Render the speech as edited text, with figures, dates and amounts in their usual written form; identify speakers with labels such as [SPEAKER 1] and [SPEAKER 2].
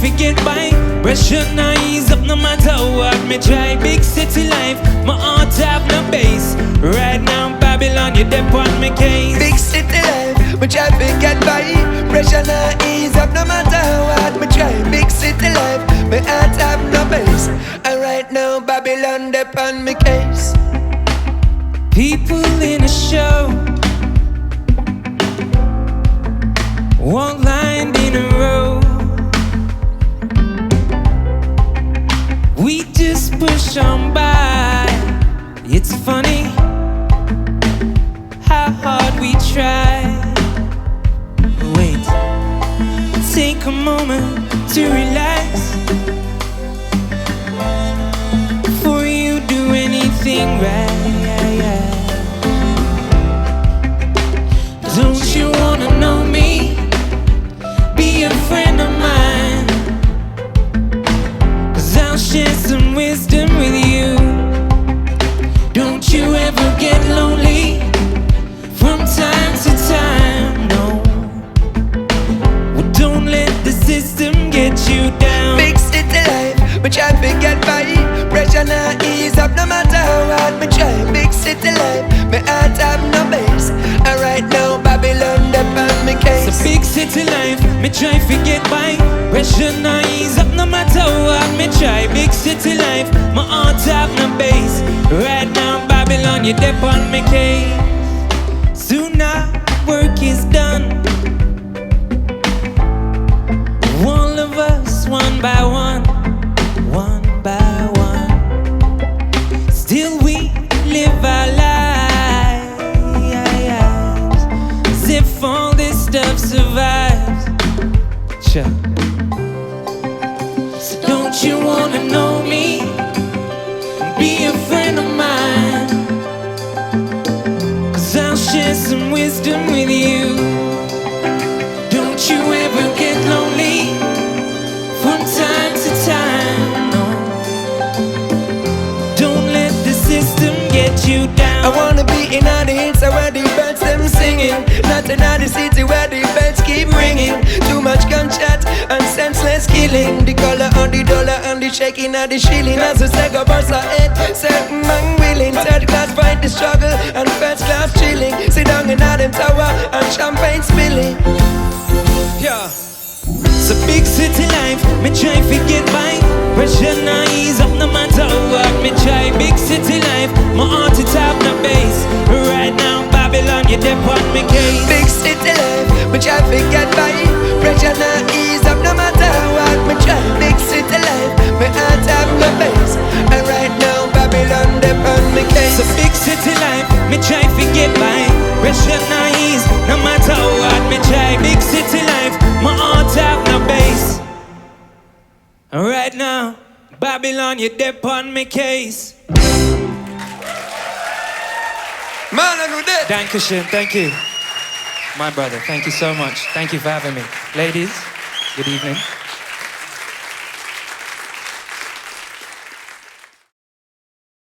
[SPEAKER 1] to get by. Pressure now ease up no matter what me try. Big city life, my heart have no base. Right now Babylon, you dep on me case.
[SPEAKER 2] Big city life, me try to get by. Pressure now ease up no matter what me try. Big city life, me heart have no base. And right now Babylon dep on me case.
[SPEAKER 1] People in a show, one line in a row. We just push on by. It's funny how hard we try. Wait, take a moment to relax before you do anything right. Don't you wanna know me? Be a friend of mine, 'cause I'll share some wisdom with you. Don't you ever get lonely from time to time, no. Well, don't let the system get you down.
[SPEAKER 2] Big city life, me try to get by. Pressure now ease up no matter how hard me try. Big city life, me heart have no base. And right now Babylon dep on me case.
[SPEAKER 1] It's a big city life, me try to get by. Pressure now ease up no matter what me try. Big city life, my heart have no base. Right now Babylon, you dep on me case. Soon our work is done, all of us one by one, one by one. Still we live our lives as if all this stuff survives. Sure. So don't you wanna know me? Be a friend of mine, 'cause I'll share some wisdom with you. Don't you ever get lonely from time to time, no. Don't let the system get you down.
[SPEAKER 2] I wanna be in all the hills where the birds them singing, not in all the city where the bells keep ringing. Too much gunshot and senseless killing. The color on the dollar and the shaking of the shilling. As we say go burst our head, certain man willing. Third class fight the struggle and first class chilling. Sit down in all them tower and champagne spilling.
[SPEAKER 1] Yeah. It's a big city life, me try to get by. Pressure now ease up no matter what me try. Big city life, my heart it have no base. Right now Babylon, you dep on me case.
[SPEAKER 2] Big city life, me try to get by. Pressure now ease up no matter what me try. Big city life, me heart have no base. And right now Babylon dep on me case.
[SPEAKER 1] It's a big city life, me try to get by. Pressure now ease no matter what me try. Big city life, my heart have no base. Right now Babylon, you dep on me case.
[SPEAKER 2] Man, I know that.
[SPEAKER 1] Dankeschön, thank you. My brother, thank you so much. Thank you for having me. Ladies, good evening.